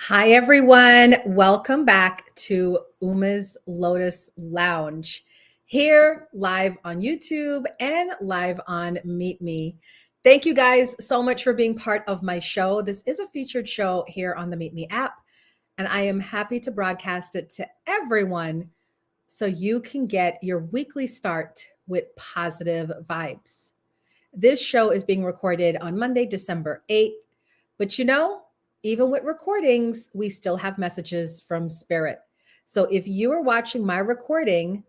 Hi, everyone. Welcome back to Uma's Lotus Lounge, here live on YouTube and live on Meet Me. Thank you guys so much for being part of my show. This is a featured show here on the Meet Me app, and I am happy to broadcast it to everyone so you can get your weekly start with positive vibes. This show is being recorded on Monday, December 8th, but even with recordings, we still have messages from Spirit. So if you are watching my recording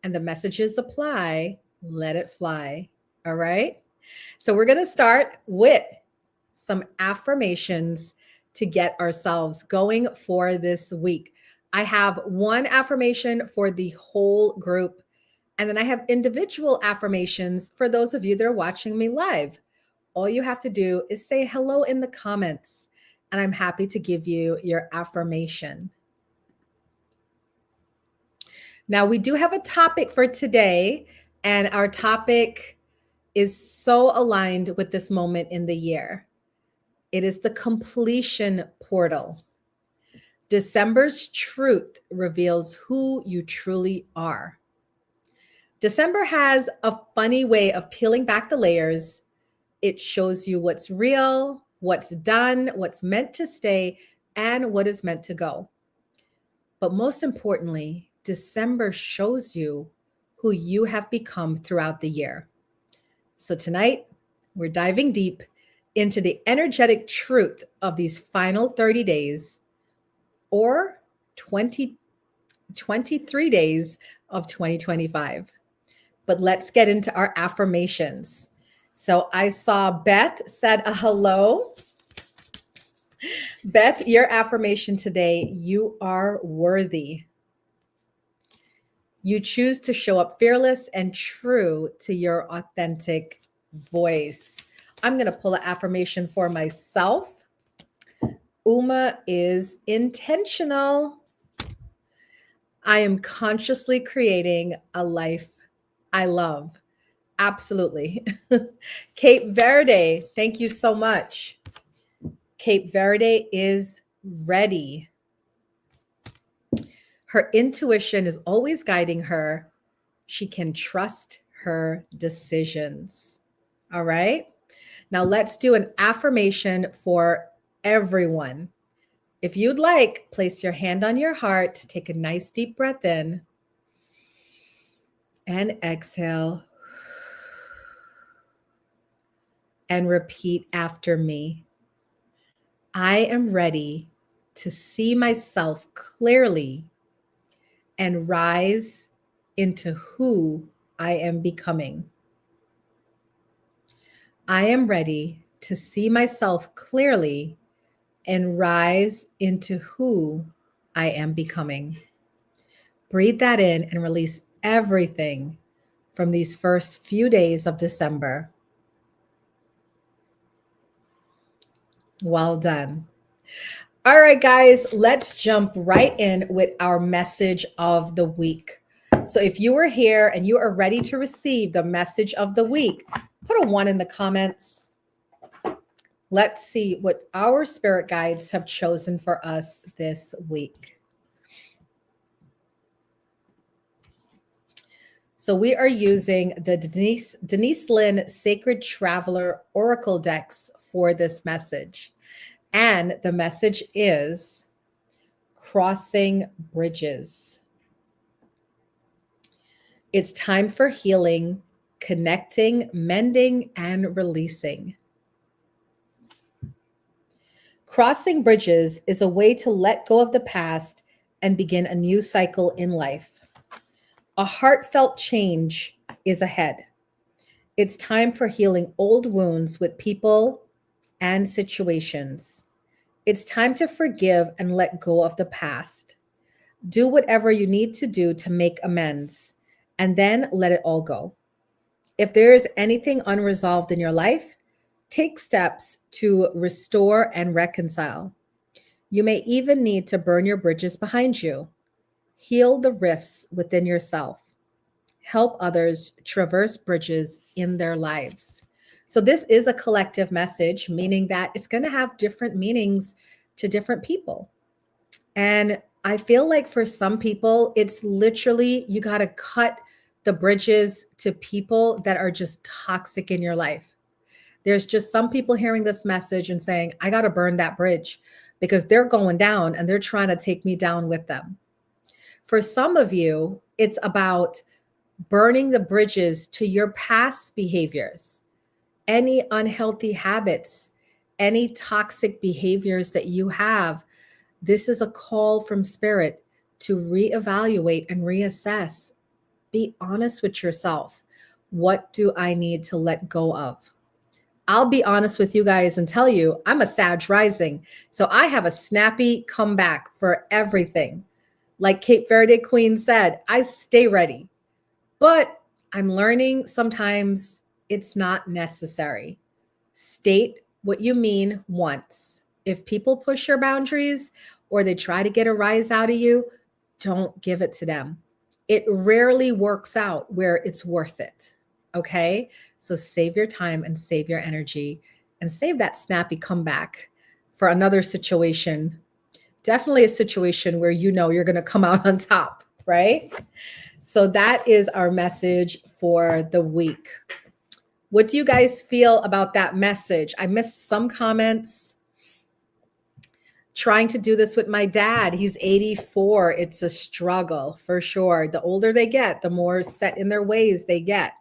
and the messages apply, let it fly. All right. So we're going to start with some affirmations to get ourselves going for this week. I have one affirmation for the whole group, and then I have individual affirmations for those of you that are watching me live. All you have to do is say hello in the comments, and I'm happy to give you your affirmation. Now, we do have a topic for today, and our topic is so aligned with this moment in the year. It is the completion portal. December's truth reveals who you truly are. December has a funny way of peeling back the layers. It shows you what's real, what's done, what's meant to stay, and what is meant to go. But most importantly, December shows you who you have become throughout the year. So tonight, we're diving deep into the energetic truth of these final 30 days or 23 days of 2025. But let's get into our affirmations. So I saw Beth said a hello. Beth, your affirmation today: you are worthy. You choose to show up fearless and true to your authentic voice. I'm going to pull an affirmation for myself. Uma is intentional. I am consciously creating a life I love. Absolutely. Cape Verde, thank you so much. Cape Verde is ready. Her intuition is always guiding her. She can trust her decisions. All right. Now let's do an affirmation for everyone. If you'd like, place your hand on your heart, take a nice deep breath in, and exhale. And repeat after me. I am ready to see myself clearly and rise into who I am becoming. I am ready to see myself clearly and rise into who I am becoming. Breathe that in and release everything from these first few days of December. Well done. All right, guys, let's jump right in with our message of the week. So if you are here and you are ready to receive the message of the week, put a 1 in the comments. Let's see what our spirit guides have chosen for us this week. So we are using the Denise Lynn Sacred Traveler Oracle decks for this message. And the message is crossing bridges. It's time for healing, connecting, mending, and releasing. Crossing bridges is a way to let go of the past and begin a new cycle in life. A heartfelt change is ahead. It's time for healing old wounds with people and situations. It's time to forgive and let go of the past. Do whatever you need to do to make amends, and then let it all go. If there is anything unresolved in your life, take steps to restore and reconcile. You may even need to burn your bridges behind you. Heal the rifts within yourself. Help others traverse bridges in their lives. So this is a collective message, meaning that it's going to have different meanings to different people. And I feel like for some people, it's literally you got to cut the bridges to people that are just toxic in your life. There's just some people hearing this message and saying, I got to burn that bridge because they're going down and they're trying to take me down with them. For some of you, it's about burning the bridges to your past behaviors, any unhealthy habits, any toxic behaviors that you have. This is a call from spirit to reevaluate and reassess. Be honest with yourself. What do I need to let go of? I'll be honest with you guys and tell you, I'm a Sag rising. So I have a snappy comeback for everything. Like Cape Verde Queen said, I stay ready. But I'm learning sometimes it's not necessary. State what you mean once. If people push your boundaries or they try to get a rise out of you, don't give it to them. It rarely works out where it's worth it. Okay? So save your time and save your energy and save that snappy comeback for another situation. Definitely a situation where you know you're going to come out on top, right? So that is our message for the week. What do you guys feel about that message? I missed some comments. Trying to do this with my dad. He's 84. It's a struggle for sure. The older they get, the more set in their ways they get.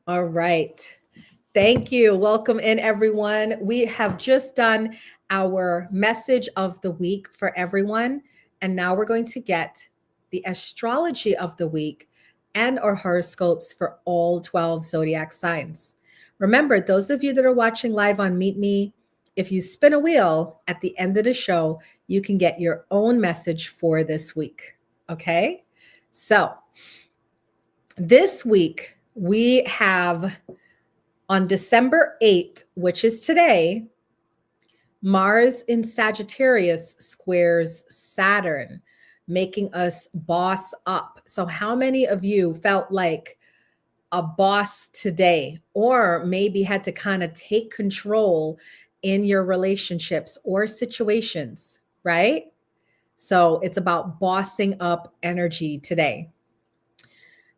All right. Thank you. Welcome in, everyone. We have just done our message of the week for everyone. And now we're going to get the astrology of the week and our horoscopes for all 12 zodiac signs. Remember, those of you that are watching live on Meet Me, if you spin a wheel at the end of the show, you can get your own message for this week. Okay? So this week, we have on December 8th, which is today, Mars in Sagittarius squares Saturn, making us boss up. So how many of you felt like a boss today, or maybe had to kind of take control in your relationships or situations, right? So it's about bossing up energy today.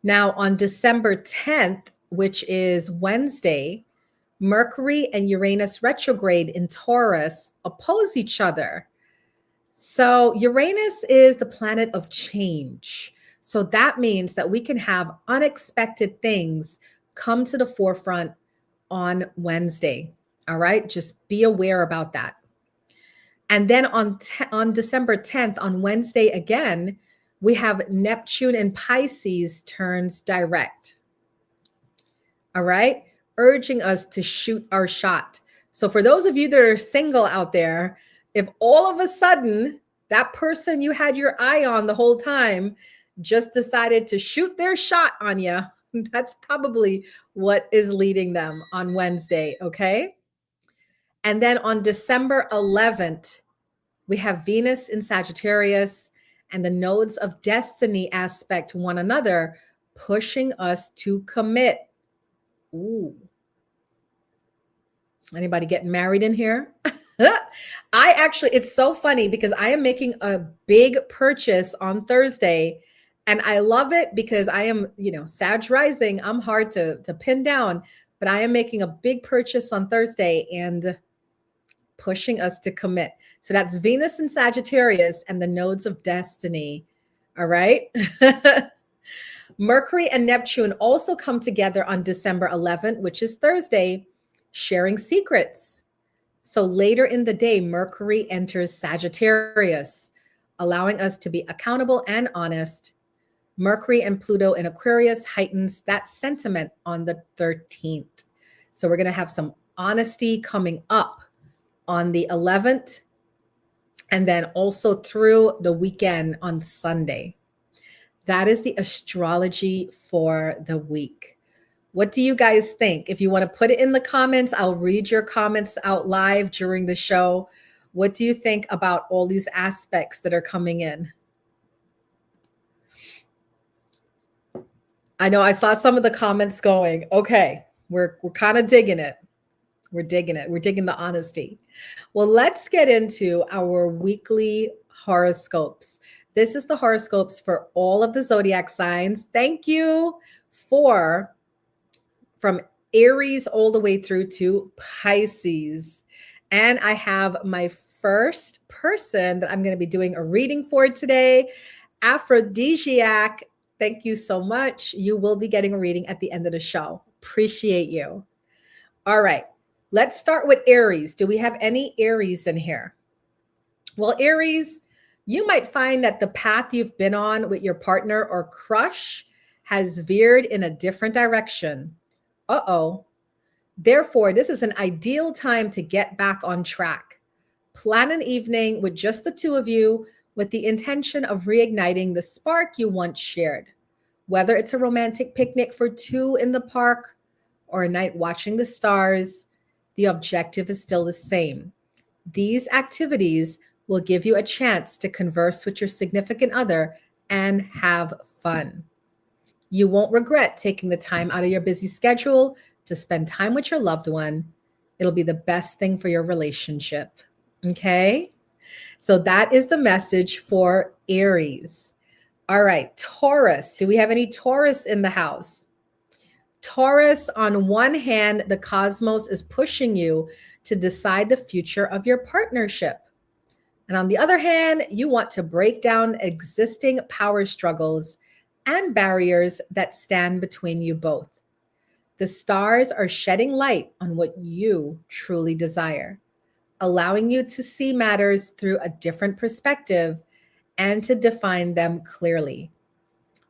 Now, on December 10th, which is Wednesday, Mercury and Uranus retrograde in Taurus oppose each other. So Uranus is the planet of change. So that means that we can have unexpected things come to the forefront on Wednesday. All right, just be aware about that. And then on December 10th, on Wednesday again, we have Neptune and Pisces turns direct. All right, urging us to shoot our shot. So for those of you that are single out there, if all of a sudden that person you had your eye on the whole time just decided to shoot their shot on you, that's probably what is leading them on Wednesday, okay? And then on December 11th, we have Venus in Sagittarius and the nodes of destiny aspect one another, pushing us to commit. Ooh. Anybody getting married in here? It's so funny because I am making a big purchase on Thursday and I love it because I am, Sag rising. I'm hard to pin down, but I am making a big purchase on Thursday and pushing us to commit. So that's Venus in Sagittarius and the nodes of destiny. All right. Mercury and Neptune also come together on December 11th, which is Thursday, sharing secrets. So later in the day, Mercury enters Sagittarius, allowing us to be accountable and honest. Mercury and Pluto in Aquarius heightens that sentiment on the 13th. So we're going to have some honesty coming up on the 11th and then also through the weekend on Sunday. That is the astrology for the week. What do you guys think? If you want to put it in the comments, I'll read your comments out live during the show. What do you think about all these aspects that are coming in? I know I saw some of the comments going, okay, we're kind of digging it. We're digging it. We're digging the honesty. Well, let's get into our weekly horoscopes. This is the horoscopes for all of the zodiac signs. Thank you for from Aries all the way through to Pisces. And I have my first person that I'm going to be doing a reading for today, Aphrodisiac. Thank you so much. You will be getting a reading at the end of the show. Appreciate you. All right, let's start with Aries. Do we have any Aries in here? Well, Aries, you might find that the path you've been on with your partner or crush has veered in a different direction. Uh-oh. Therefore, this is an ideal time to get back on track. Plan an evening with just the two of you with the intention of reigniting the spark you once shared. Whether it's a romantic picnic for two in the park or a night watching the stars, the objective is still the same. These activities will give you a chance to converse with your significant other and have fun. You won't regret taking the time out of your busy schedule to spend time with your loved one. It'll be the best thing for your relationship. Okay? So that is the message for Aries. All right, Taurus. Do we have any Taurus in the house? Taurus, on one hand, the cosmos is pushing you to decide the future of your partnership. And on the other hand, you want to break down existing power struggles and barriers that stand between you both. The stars are shedding light on what you truly desire, allowing you to see matters through a different perspective and to define them clearly.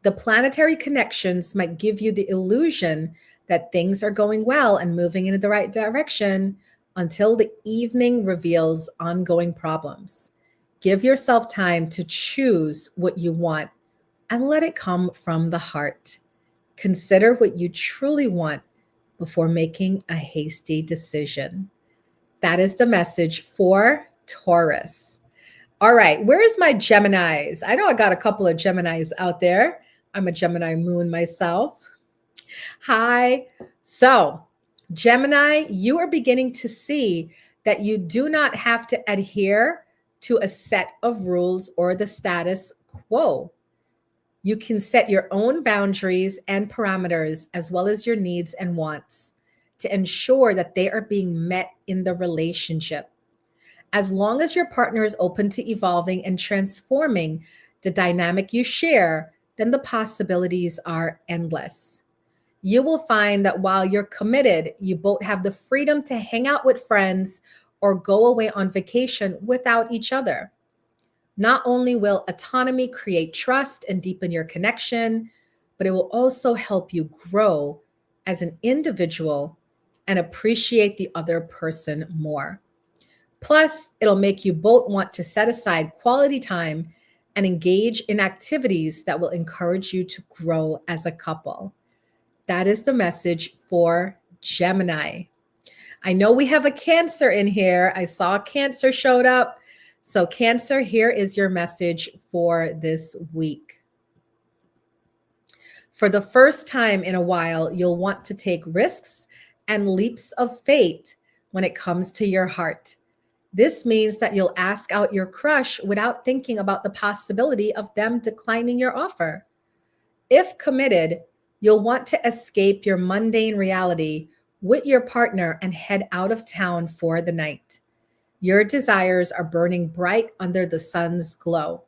The planetary connections might give you the illusion that things are going well and moving in the right direction until the evening reveals ongoing problems. Give yourself time to choose what you want and let it come from the heart. Consider what you truly want before making a hasty decision. That is the message for Taurus. All right, where's my Geminis? I know I got a couple of Geminis out there. I'm a Gemini moon myself. Hi. So, Gemini, you are beginning to see that you do not have to adhere to a set of rules or the status quo. You can set your own boundaries and parameters, as well as your needs and wants, to ensure that they are being met in the relationship. As long as your partner is open to evolving and transforming the dynamic you share, then the possibilities are endless. You will find that while you're committed, you both have the freedom to hang out with friends or go away on vacation without each other. Not only will autonomy create trust and deepen your connection, but it will also help you grow as an individual and appreciate the other person more. Plus, it'll make you both want to set aside quality time and engage in activities that will encourage you to grow as a couple. That is the message for Gemini. I know we have a Cancer in here. I saw Cancer showed up. So Cancer, here is your message for this week. For the first time in a while, you'll want to take risks and leaps of faith when it comes to your heart. This means that you'll ask out your crush without thinking about the possibility of them declining your offer. If committed, you'll want to escape your mundane reality with your partner and head out of town for the night. Your desires are burning bright under the sun's glow,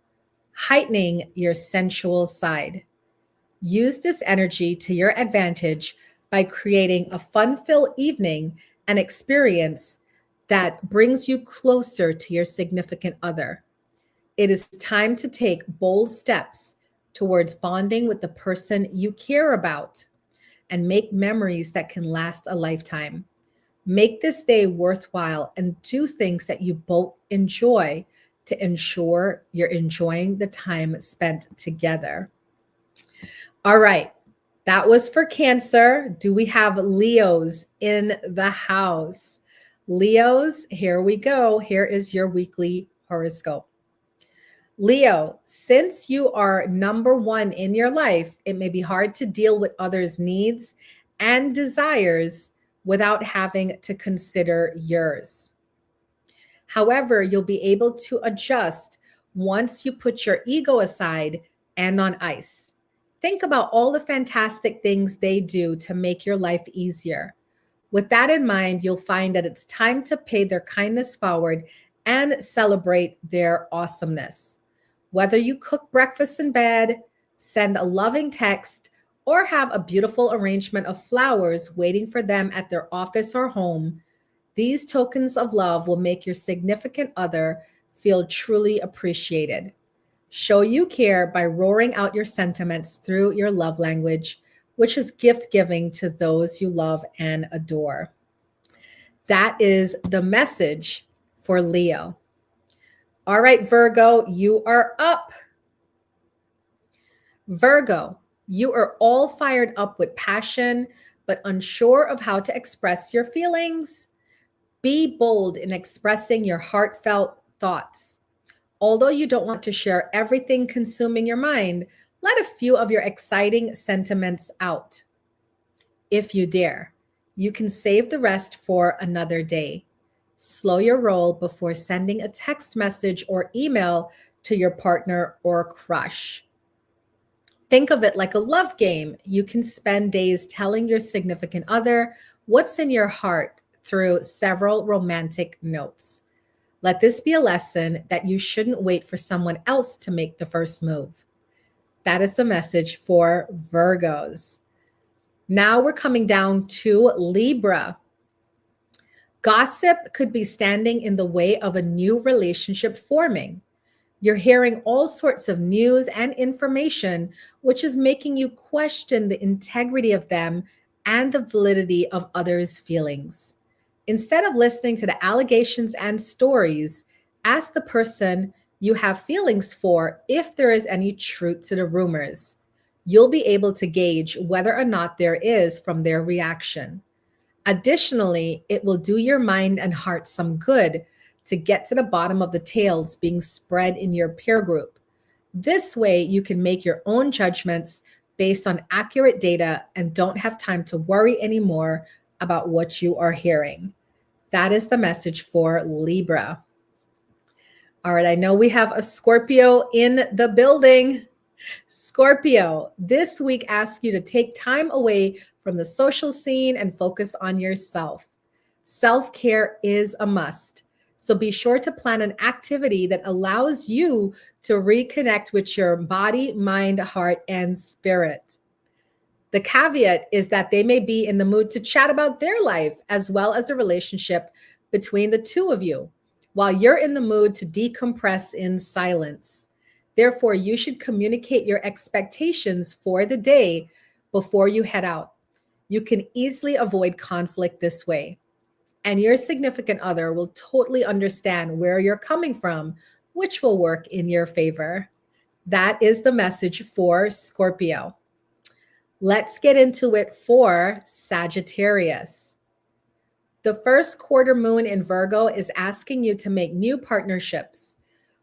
heightening your sensual side. Use this energy to your advantage by creating a fun-filled evening and experience that brings you closer to your significant other. It is time to take bold steps towards bonding with the person you care about and make memories that can last a lifetime. Make this day worthwhile and do things that you both enjoy to ensure you're enjoying the time spent together. All right, that was for Cancer. Do we have Leos in the house? Leos, here we go. Here is your weekly horoscope. Leo, since you are number one in your life, it may be hard to deal with others' needs and desires without having to consider yours. However, you'll be able to adjust once you put your ego aside and on ice. Think about all the fantastic things they do to make your life easier. With that in mind, you'll find that it's time to pay their kindness forward and celebrate their awesomeness. Whether you cook breakfast in bed, send a loving text, or have a beautiful arrangement of flowers waiting for them at their office or home, these tokens of love will make your significant other feel truly appreciated. Show you care by roaring out your sentiments through your love language, which is gift giving to those you love and adore. That is the message for Leo. All right, Virgo, you are up. Virgo, you are all fired up with passion, but unsure of how to express your feelings. Be bold in expressing your heartfelt thoughts. Although you don't want to share everything consuming your mind, let a few of your exciting sentiments out. If you dare, you can save the rest for another day. Slow your roll before sending a text message or email to your partner or crush. Think of it like a love game. You can spend days telling your significant other what's in your heart through several romantic notes. Let this be a lesson that you shouldn't wait for someone else to make the first move. That is the message for Virgos. Now we're coming down to Libra. Gossip could be standing in the way of a new relationship forming. You're hearing all sorts of news and information, which is making you question the integrity of them and the validity of others' feelings. Instead of listening to the allegations and stories, ask the person you have feelings for if there is any truth to the rumors. You'll be able to gauge whether or not there is from their reaction. Additionally, it will do your mind and heart some good to get to the bottom of the tales being spread in your peer group. This way, you can make your own judgments based on accurate data and don't have time to worry anymore about what you are hearing. That is the message for Libra. All right, I know we have a Scorpio in the building. Scorpio, this week asks you to take time away from the social scene and focus on yourself. Self-care is a must. So be sure to plan an activity that allows you to reconnect with your body, mind, heart, and spirit. The caveat is that they may be in the mood to chat about their life as well as the relationship between the two of you, while you're in the mood to decompress in silence. Therefore, you should communicate your expectations for the day before you head out. You can easily avoid conflict this way, and your significant other will totally understand where you're coming from, which will work in your favor. That is the message for Scorpio. Let's get into it for Sagittarius. The first quarter moon in Virgo is asking you to make new partnerships.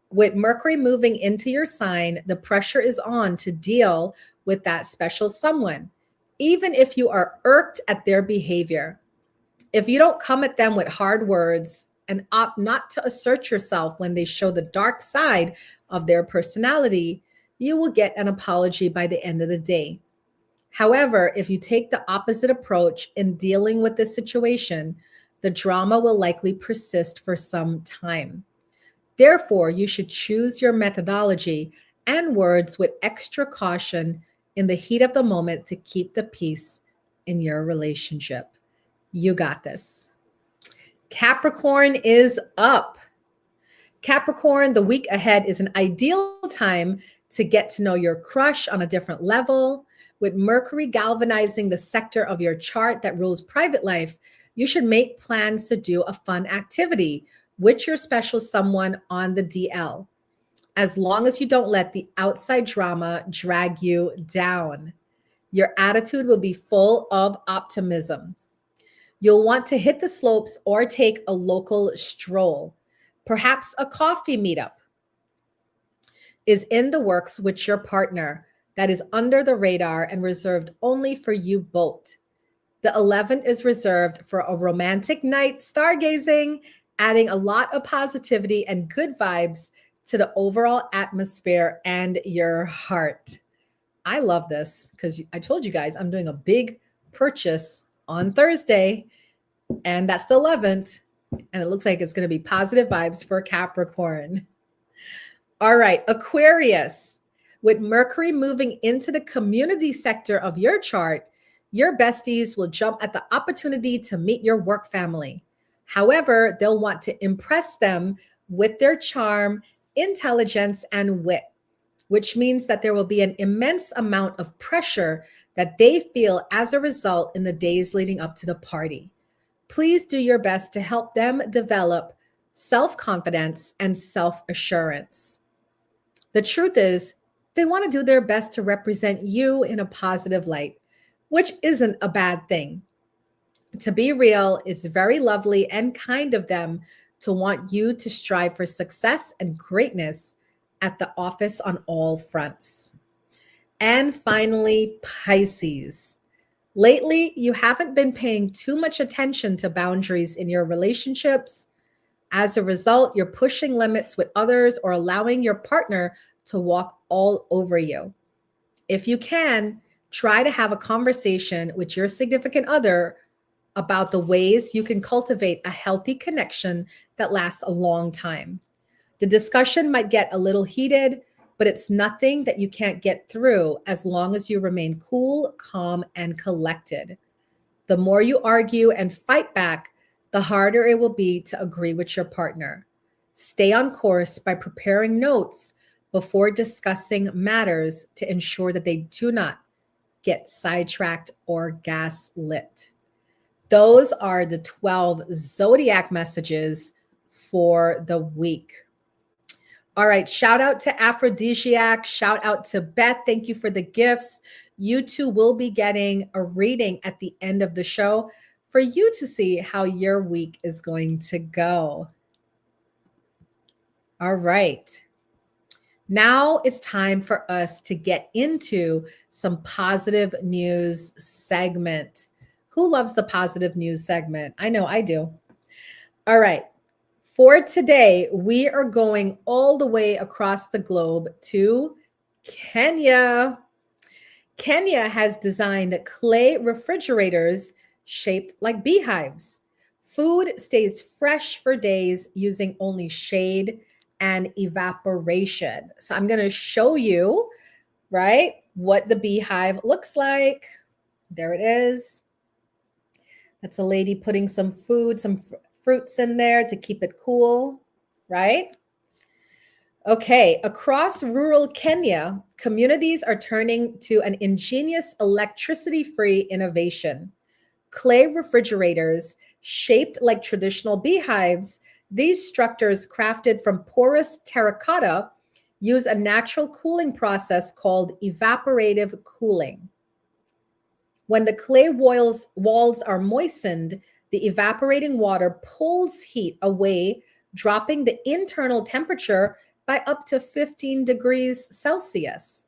With Mercury moving into your sign, the pressure is on to deal with that special someone, even if you are irked at their behavior. If you don't come at them with hard words and opt not to assert yourself when they show the dark side of their personality, you will get an apology by the end of the day. However, if you take the opposite approach in dealing with this situation, the drama will likely persist for some time. Therefore, you should choose your methodology and words with extra caution in the heat of the moment to keep the peace in your relationship. You got this. Capricorn is up. Capricorn, the week ahead is an ideal time to get to know your crush on a different level. With Mercury galvanizing the sector of your chart that rules private life, you should make plans to do a fun activity with your special someone on the DL, as long as you don't let the outside drama drag you down. Your attitude will be full of optimism. You'll want to hit the slopes or take a local stroll. Perhaps a coffee meetup is in the works with your partner that is under the radar and reserved only for you both. The 11th is reserved for a romantic night stargazing, adding a lot of positivity and good vibes to the overall atmosphere and your heart. I love this because I told you guys I'm doing a big purchase on Thursday, and that's the 11th. And it looks like it's going to be positive vibes for Capricorn. All right, Aquarius. With Mercury moving into the community sector of your chart, your besties will jump at the opportunity to meet your work family. However, they'll want to impress them with their charm, intelligence, and wit, which means that there will be an immense amount of pressure that they feel as a result in the days leading up to the party. Please do your best to help them develop self-confidence and self-assurance. The truth is, they want to do their best to represent you in a positive light, which isn't a bad thing. To be real, it's very lovely and kind of them to want you to strive for success and greatness at the office on all fronts. And finally, Pisces. Lately, you haven't been paying too much attention to boundaries in your relationships. As a result, you're pushing limits with others or allowing your partner to walk all over you. If you can, try to have a conversation with your significant other about the ways you can cultivate a healthy connection that lasts a long time. The discussion might get a little heated, but it's nothing that you can't get through as long as you remain cool, calm, and collected. The more you argue and fight back, the harder it will be to agree with your partner. Stay on course by preparing notes before discussing matters to ensure that they do not get sidetracked or gaslit. Those are the 12 zodiac messages for the week. All right, shout out to Aphrodisiac, shout out to Beth. Thank you for the gifts. You two will be getting a reading at the end of the show for you to see how your week is going to go. All right. Now it's time for us to get into some positive news segment. Who loves the positive news segment? I know I do. All right. For today, we are going all the way across the globe to Kenya. Kenya has designed clay refrigerators shaped like beehives. Food stays fresh for days using only shade and evaporation. So I'm going to show you, right, what the beehive looks like. There it is. That's a lady putting some food, some fruits in there to keep it cool, right? Okay, across rural Kenya, communities are turning to an ingenious electricity-free innovation. Clay refrigerators shaped like traditional beehives, these structures crafted from porous terracotta use a natural cooling process called evaporative cooling. When the clay walls are moistened, the evaporating water pulls heat away, dropping the internal temperature by up to 15 degrees Celsius.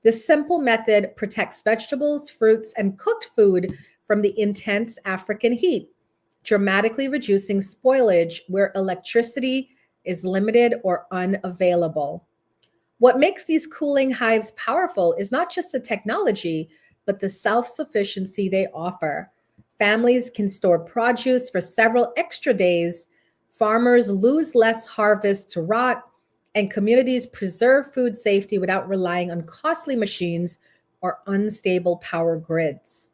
This simple method protects vegetables, fruits, and cooked food from the intense African heat, dramatically reducing spoilage where electricity is limited or unavailable. What makes these cooling hives powerful is not just the technology, but the self-sufficiency they offer. Families can store produce for several extra days, farmers lose less harvest to rot, and communities preserve food safety without relying on costly machines or unstable power grids.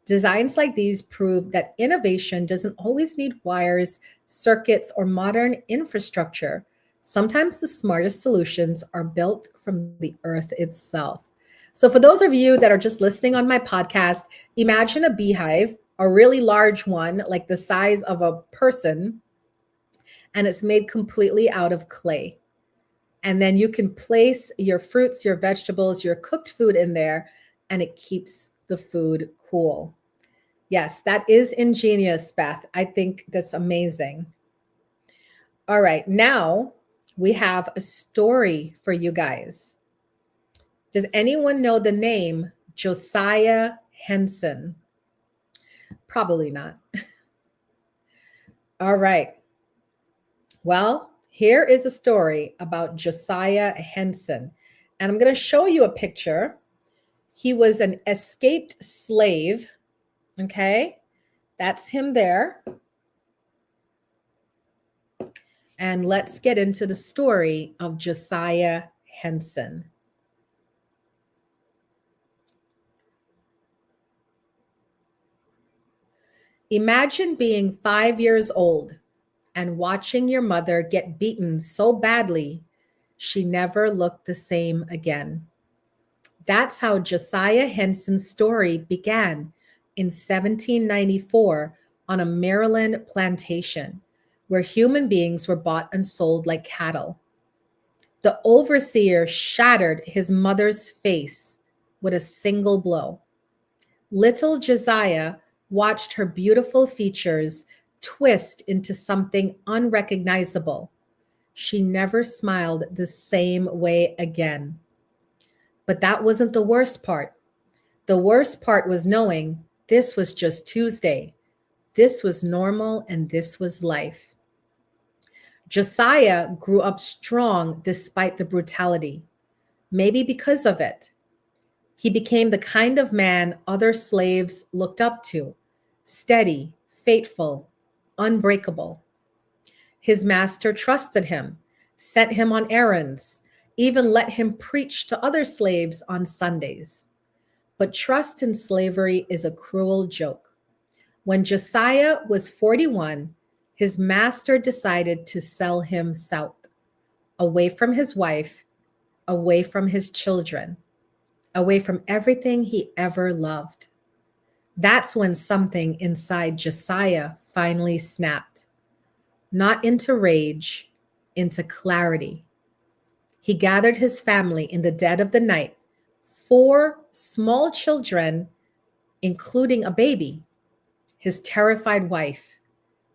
Designs like these prove that innovation doesn't always need wires, circuits, or modern infrastructure. Sometimes the smartest solutions are built from the earth itself. So for those of you that are just listening on my podcast, imagine a beehive, a really large one, like the size of a person, and it's made completely out of clay. And then you can place your fruits, your vegetables, your cooked food in there, and it keeps the food cool. Yes, that is ingenious, Beth. I think that's amazing. All right, now we have a story for you guys. Does anyone know the name Josiah Henson? Probably not. All right. Well, here is a story about Josiah Henson. And I'm going to show you a picture. He was an escaped slave. Okay. That's him there. And let's get into the story of Josiah Henson. Imagine being 5 years old and watching your mother get beaten so badly she never looked the same again. That's how Josiah Henson's story began in 1794 on a Maryland plantation where human beings were bought and sold like cattle. The overseer shattered his mother's face with a single blow. Little Josiah watched her beautiful features twist into something unrecognizable. She never smiled the same way again. But that wasn't the worst part. The worst part was knowing this was just Tuesday. This was normal and this was life. Josiah grew up strong despite the brutality. Maybe because of it. He became the kind of man other slaves looked up to, steady, faithful, unbreakable. His master trusted him, sent him on errands, even let him preach to other slaves on Sundays. But trust in slavery is a cruel joke. When Josiah was 41, his master decided to sell him south, away from his wife, away from his children, away from everything he ever loved. That's when something inside Josiah finally snapped. Not into rage, into clarity. He gathered his family in the dead of the night, 4 small children, including a baby, his terrified wife.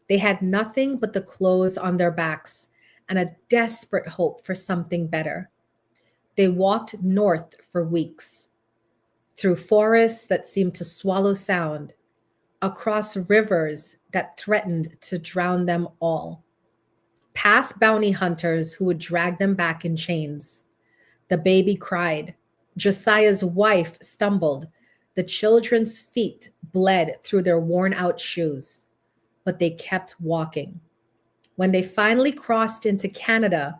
They had nothing but the clothes on their backs and a desperate hope for something better. They walked north for weeks, through forests that seemed to swallow sound, across rivers that threatened to drown them all, past bounty hunters who would drag them back in chains. The baby cried. Josiah's wife stumbled. The children's feet bled through their worn-out shoes, but they kept walking. When they finally crossed into Canada,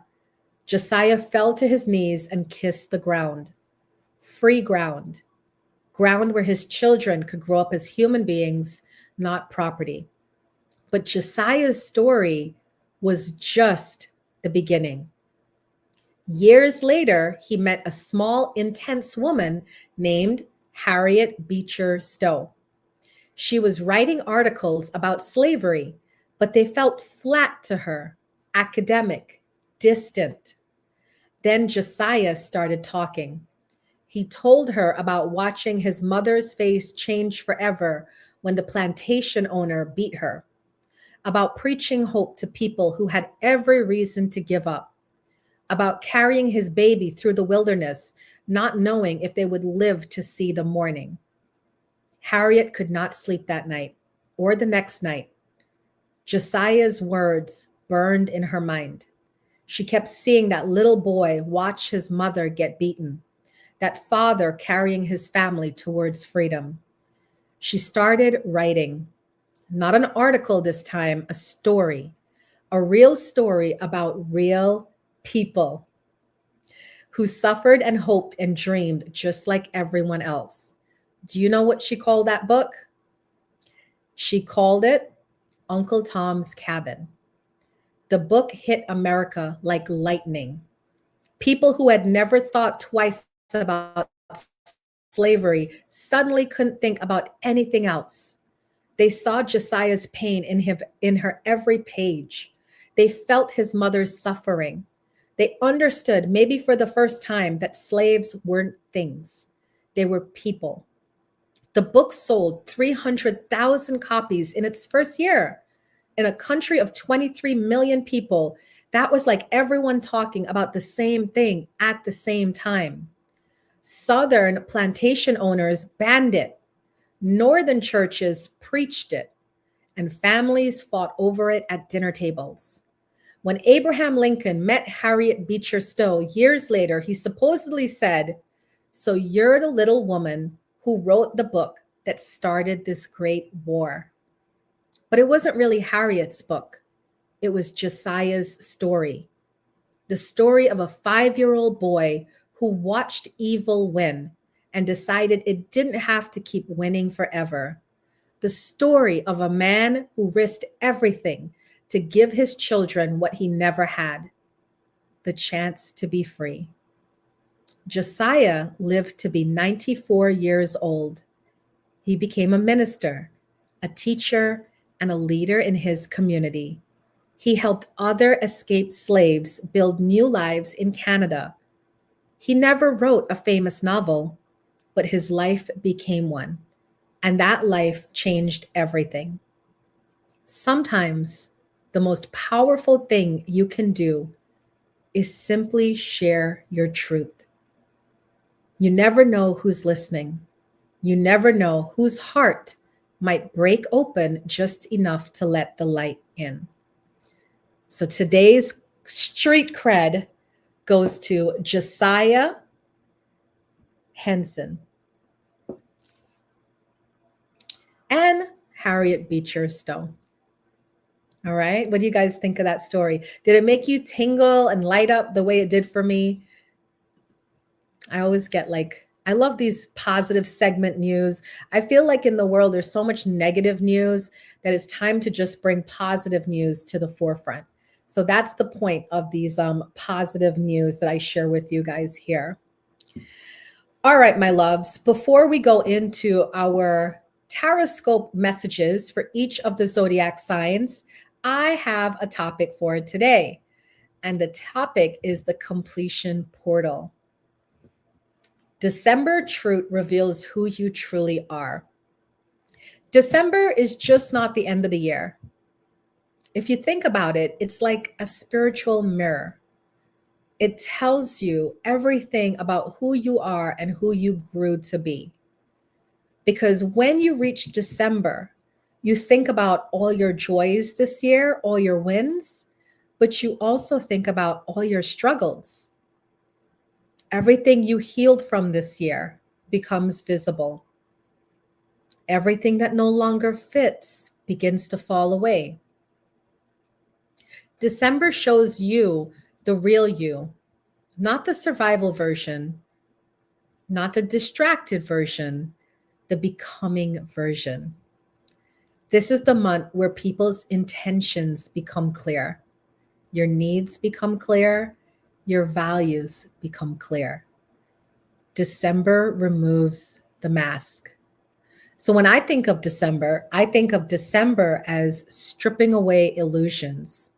Josiah fell to his knees and kissed the ground. Free ground. Ground where his children could grow up as human beings, not property. But Josiah's story was just the beginning. Years later, he met a small, intense woman named Harriet Beecher Stowe. She was writing articles about slavery, but they felt flat to her, academic, distant. Then Josiah started talking. He told her about watching his mother's face change forever when the plantation owner beat her, about preaching hope to people who had every reason to give up, about carrying his baby through the wilderness, not knowing if they would live to see the morning. Harriet could not sleep that night or the next night. Josiah's words burned in her mind. She kept seeing that little boy watch his mother get beaten, that father carrying his family towards freedom. She started writing, not an article this time, a story, a real story about real people who suffered and hoped and dreamed just like everyone else. Do you know what she called that book? She called it Uncle Tom's Cabin. The book hit America like lightning. People who had never thought twice about slavery suddenly couldn't think about anything else. They saw Josiah's pain in her every page. They felt his mother's suffering. They understood, maybe for the first time, that slaves weren't things. They were people. The book sold 300,000 copies in its first year. In a country of 23 million people, that was like everyone talking about the same thing at the same time. Southern plantation owners banned it. Northern churches preached it, and families fought over it at dinner tables. When Abraham Lincoln met Harriet Beecher Stowe years later, he supposedly said, "So you're the little woman who wrote the book that started this great war." But it wasn't really Harriet's book. It was Josiah's story. The story of a 5-year-old boy who watched evil win and decided it didn't have to keep winning forever. The story of a man who risked everything to give his children what he never had, the chance to be free. Josiah lived to be 94 years old. He became a minister, a teacher, and a leader in his community. He helped other escaped slaves build new lives in Canada. He never wrote a famous novel, but his life became one, and that life changed everything. Sometimes the most powerful thing you can do is simply share your truth. You never know who's listening. You never know whose heart might break open just enough to let the light in. So today's street cred goes to Josiah Henson and Harriet Beecher Stowe. All right. What do you guys think of that story? Did it make you tingle and light up the way it did for me? I always get I love these positive segment news. I feel like in the world, there's so much negative news that it's time to just bring positive news to the forefront. So that's the point of these positive news that I share with you guys here. All right, my loves, before we go into our Tarotscope messages for each of the zodiac signs, I have a topic for today. And the topic is the completion portal. December truth reveals who you truly are. December is just not the end of the year. If you think about it, it's like a spiritual mirror. It tells you everything about who you are and who you grew to be. Because when you reach December, you think about all your joys this year, all your wins, but you also think about all your struggles. Everything you healed from this year becomes visible. Everything that no longer fits begins to fall away. December shows you the real you, not the survival version, not the distracted version, the becoming version. This is the month where people's intentions become clear. Your needs become clear. Your values become clear. December removes the mask. So when I think of December as stripping away illusions.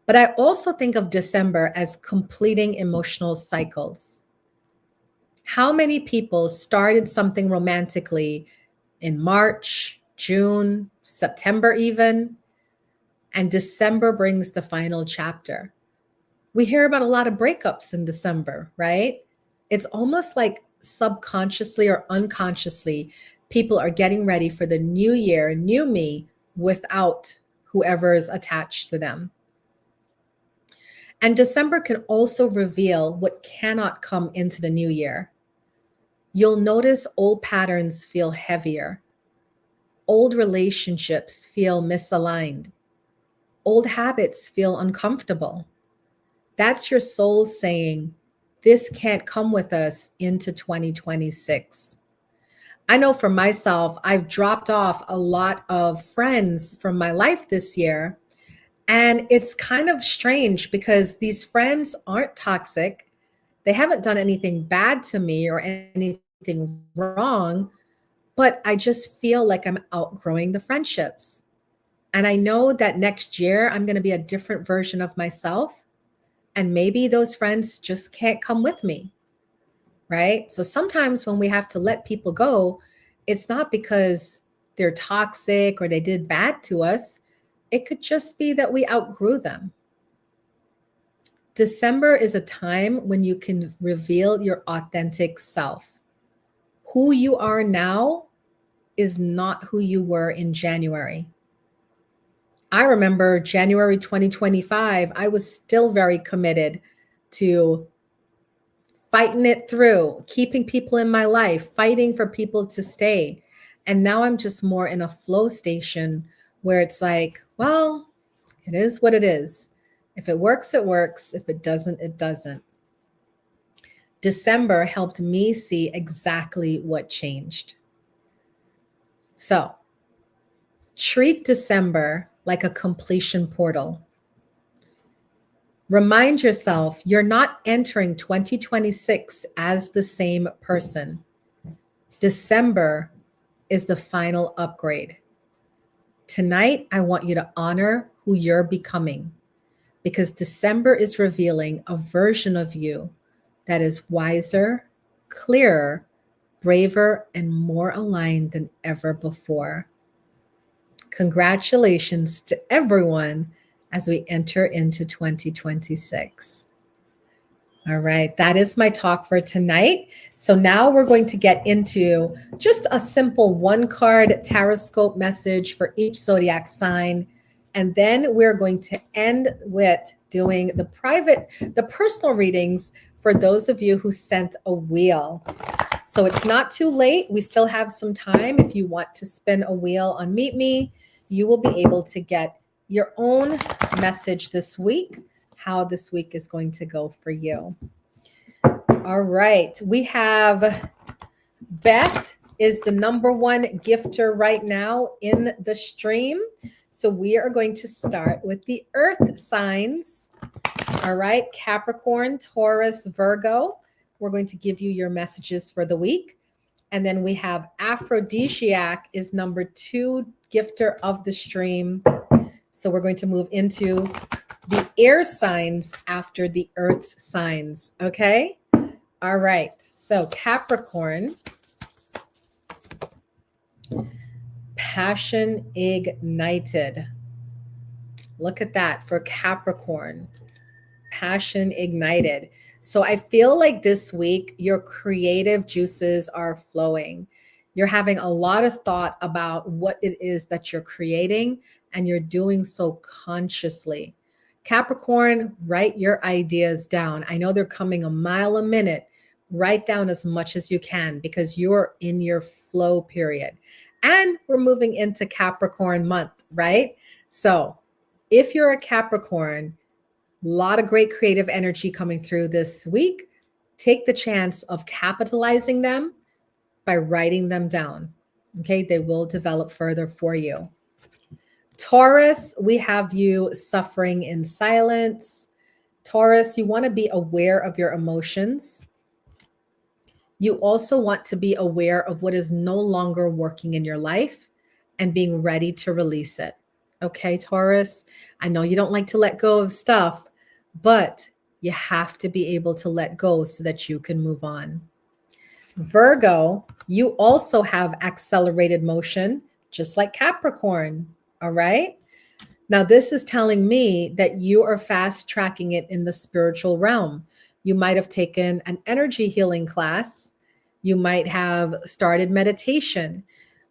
But I also think of December as completing emotional cycles. How many people started something romantically in March, June, September even, and December brings the final chapter? We hear about a lot of breakups in December, right? It's almost like subconsciously or unconsciously, people are getting ready for the new year, new me, without whoever is attached to them. And December can also reveal what cannot come into the new year. You'll notice old patterns feel heavier. Old relationships feel misaligned. Old habits feel uncomfortable. That's your soul saying, this can't come with us into 2026. I know for myself, I've dropped off a lot of friends from my life this year. And it's kind of strange because these friends aren't toxic. They haven't done anything bad to me or anything wrong, but I just feel like I'm outgrowing the friendships. And I know that next year I'm going to be a different version of myself. And maybe those friends just can't come with me, right? So sometimes when we have to let people go, it's not because they're toxic or they did bad to us. It could just be that we outgrew them. December is a time when you can reveal your authentic self. Who you are now is not who you were in January. I remember January 2025, I was still very committed to fighting it through, keeping people in my life, fighting for people to stay. And now I'm just more in a flow station where it's like, well, it is what it is. If it works, it works. If it doesn't, it doesn't. December helped me see exactly what changed. So treat December like a completion portal. Remind yourself you're not entering 2026 as the same person. December is the final upgrade. Tonight, I want you to honor who you're becoming because December is revealing a version of you that is wiser, clearer, braver, and more aligned than ever before. Congratulations to everyone as we enter into 2026. All right, that is my talk for tonight. So now we're going to get into just a simple one card Tarotscope message for each zodiac sign. And then we're going to end with doing the personal readings for those of you who sent a wheel. So it's not too late. We still have some time. If you want to spin a wheel on Meet Me, you will be able to get your own message this week, how this week is going to go for you. All right. We have Beth is the number one gifter right now in the stream. So we are going to start with the earth signs. All right. Capricorn, Taurus, Virgo. We're going to give you your messages for the week. And then we have Aphrodisiac is number 2 gifter of the stream. So we're going to move into the air signs after the earth signs. Okay. All right. So Capricorn, passion ignited. Look at that for Capricorn, passion ignited. So I feel like this week your creative juices are flowing. You're having a lot of thought about what it is that you're creating, and you're doing so consciously. Capricorn, write your ideas down. I know they're coming a mile a minute. Write down as much as you can because you're in your flow period. And we're moving into Capricorn month, right? So if you're a Capricorn, a lot of great creative energy coming through this week. Take the chance of capitalizing them by writing them down. Okay, they will develop further for you. Taurus, we have you suffering in silence. Taurus, you want to be aware of your emotions. You also want to be aware of what is no longer working in your life and being ready to release it. Okay, Taurus, I know you don't like to let go of stuff, but you have to be able to let go so that you can move on. Virgo, you also have accelerated motion, just like Capricorn. All right. Now, this is telling me that you are fast tracking it in the spiritual realm. You might have taken an energy healing class. You might have started meditation,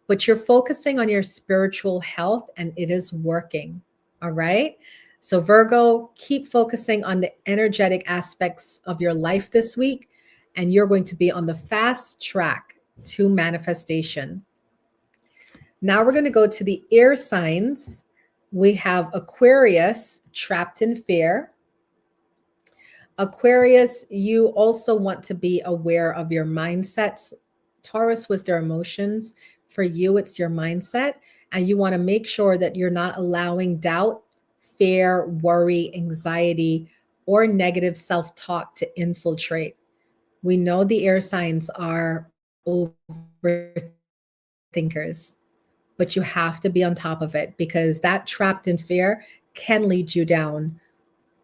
but you're focusing on your spiritual health and it is working. All right. So, Virgo, keep focusing on the energetic aspects of your life this week, and you're going to be on the fast track to manifestation. Now we're going to go to the air signs. We have Aquarius, trapped in fear. Aquarius, you also want to be aware of your mindsets. Taurus was their emotions. For you, it's your mindset. And you want to make sure that you're not allowing doubt, fear, worry, anxiety, or negative self-talk to infiltrate. We know the air signs are overthinkers, but you have to be on top of it because that trapped in fear can lead you down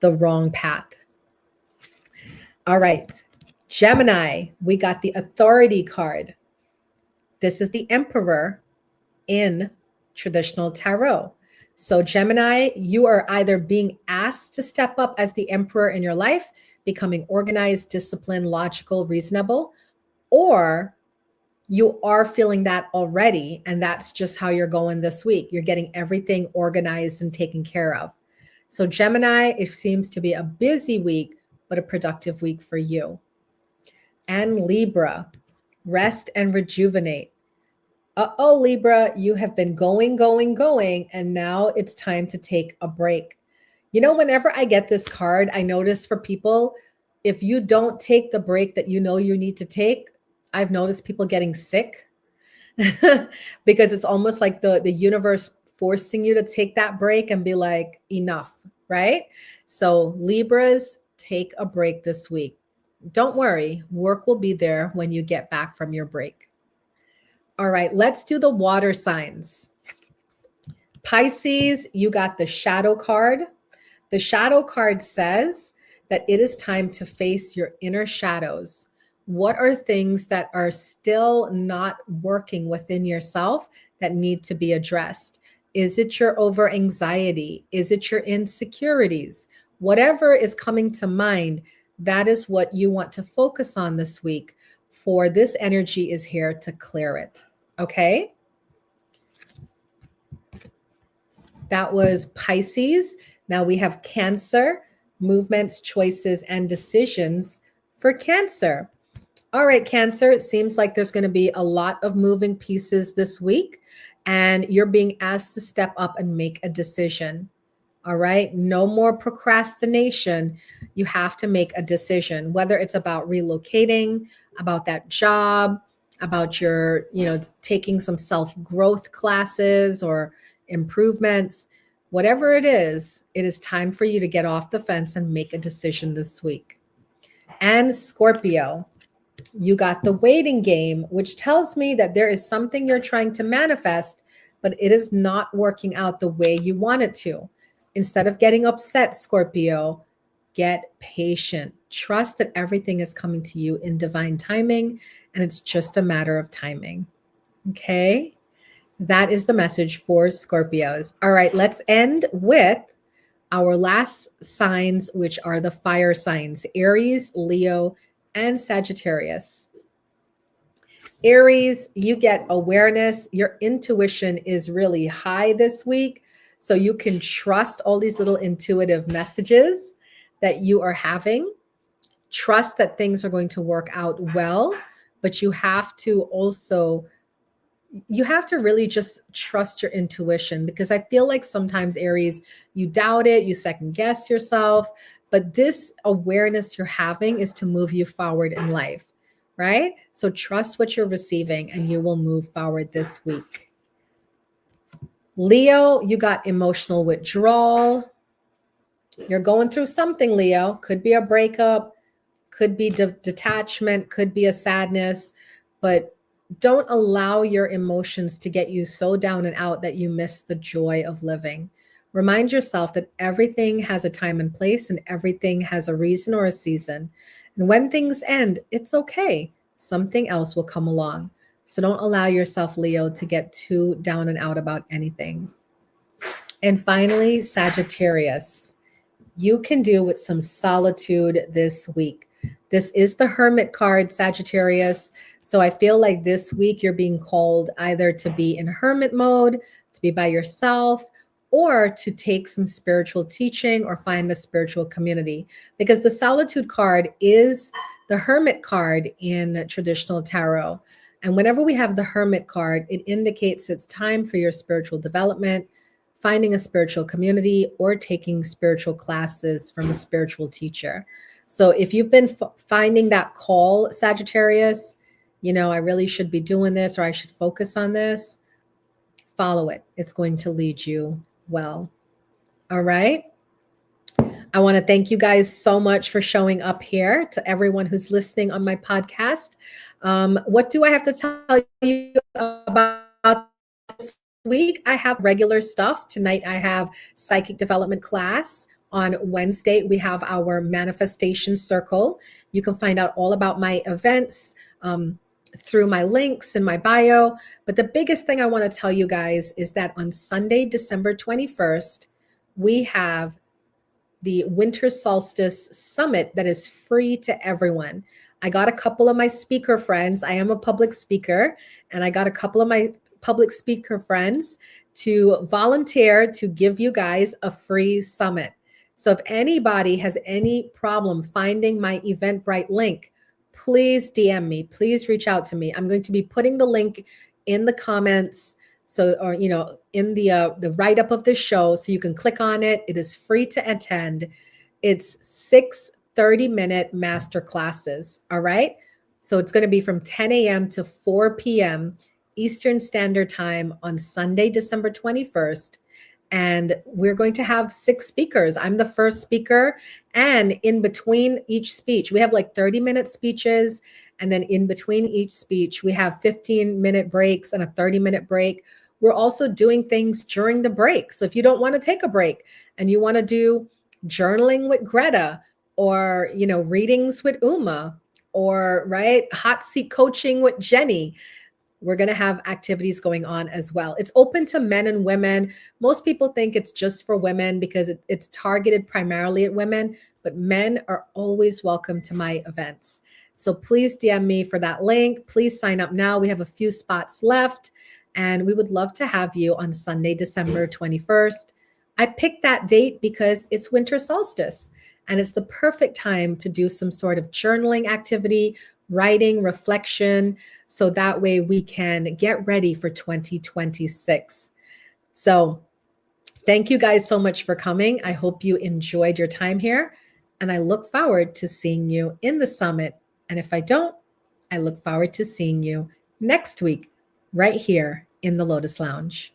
the wrong path. All right, Gemini, we got the authority card. This is the Emperor in traditional tarot. So Gemini, you are either being asked to step up as the Emperor in your life, becoming organized, disciplined, logical, reasonable, or You are feeling that already, and that's just how you're going this week. You're getting everything organized and taken care of. So Gemini, it seems to be a busy week, but a productive week for you. And Libra, rest and rejuvenate. Uh-oh, Libra, you have been going, and now it's time to take a break. You know, whenever I get this card, I notice for people, if you don't take the break that you know you need to take, I've noticed people getting sick because it's almost like the universe forcing you to take that break and be like, enough, right? So Libras, take a break this week. Don't worry, work will be there when you get back from your break. All right, let's do the water signs. Pisces, you got the shadow card. The shadow card says that it is time to face your inner shadows. What are things that are still not working within yourself that need to be addressed? Is it your over anxiety? Is it your insecurities? Whatever is coming to mind, that is what you want to focus on this week, for this energy is here to clear it. Okay? That was Pisces. Now we have Cancer, movements, choices, and decisions for Cancer. All right, Cancer, it seems like there's going to be a lot of moving pieces this week, and you're being asked to step up and make a decision. All right, no more procrastination. You have to make a decision, whether it's about relocating, about that job, about your, taking some self-growth classes or improvements. Whatever it is time for you to get off the fence and make a decision this week. And Scorpio, you got the waiting game, which tells me that there is something you're trying to manifest, but it is not working out the way you want it to. Instead of getting upset, Scorpio, get patient. Trust that everything is coming to you in divine timing, and it's just a matter of timing. Okay? That is the message for Scorpios. All right, let's end with our last signs, which are the fire signs: Aries, Leo, and Sagittarius. Aries, you get awareness. Your intuition is really high this week, so you can trust all these little intuitive messages that you are having. Trust that things are going to work out well, but you have to really just trust your intuition, because I feel like sometimes, Aries, you doubt it, you second guess yourself, but this awareness you're having is to move you forward in life, right? So trust what you're receiving and you will move forward this week. Leo, you got emotional withdrawal. You're going through something, Leo. Could be a breakup, could be detachment, could be a sadness, but don't allow your emotions to get you so down and out that you miss the joy of living. Remind yourself that everything has a time and place, and everything has a reason or a season. And when things end, it's okay. Something else will come along. So don't allow yourself, Leo, to get too down and out about anything. And finally, Sagittarius, you can do with some solitude this week. This is the Hermit card, Sagittarius. So I feel like this week you're being called either to be in hermit mode, to be by yourself, or to take some spiritual teaching or find a spiritual community. Because the solitude card is the Hermit card in traditional tarot. And whenever we have the Hermit card, it indicates it's time for your spiritual development, finding a spiritual community, or taking spiritual classes from a spiritual teacher. So if you've been finding that call, Sagittarius, I really should be doing this, or I should focus on this, follow it. It's going to lead you well. All right. I want to thank you guys so much for showing up here. To everyone who's listening on my podcast, what do I have to tell you about this week? I have regular stuff. Tonight I have psychic development class. On Wednesday, we have our manifestation circle. You can find out all about my events through my links in my bio. But the biggest thing I want to tell you guys is that on Sunday, December 21st, we have the Winter Solstice Summit that is free to everyone. I got a couple of my speaker friends. I am a public speaker, and I got a couple of my public speaker friends to volunteer to give you guys a free summit. So if anybody has any problem finding my Eventbrite link, please DM me. Please reach out to me. I'm going to be putting the link in the comments, so, or in the write up of this show, so you can click on it. It is free to attend. It's 6 30-minute master classes. All right. So it's going to be from 10 a.m. to 4 p.m. Eastern Standard Time on Sunday, December 21st. And we're going to have 6 speakers. I'm the first speaker. And in between each speech, we have like 30-minute speeches. And then in between each speech, we have 15-minute breaks and a 30-minute break. We're also doing things during the break. So if you don't want to take a break and you want to do journaling with Greta, or readings with Uma, or hot seat coaching with Jenny, we're going to have activities going on as well. It's open to men and women. Most people think it's just for women because it's targeted primarily at women, but men are always welcome to my events. So please DM me for that link. Please sign up now. We have a few spots left, and we would love to have you on Sunday, December 21st. I picked that date because it's winter solstice, and it's the perfect time to do some sort of journaling activity, writing, reflection, so that way we can get ready for 2026. So thank you guys so much for coming. I hope you enjoyed your time here, and I look forward to seeing you in the summit. And if I don't, I look forward to seeing you next week right here in the Lotus Lounge.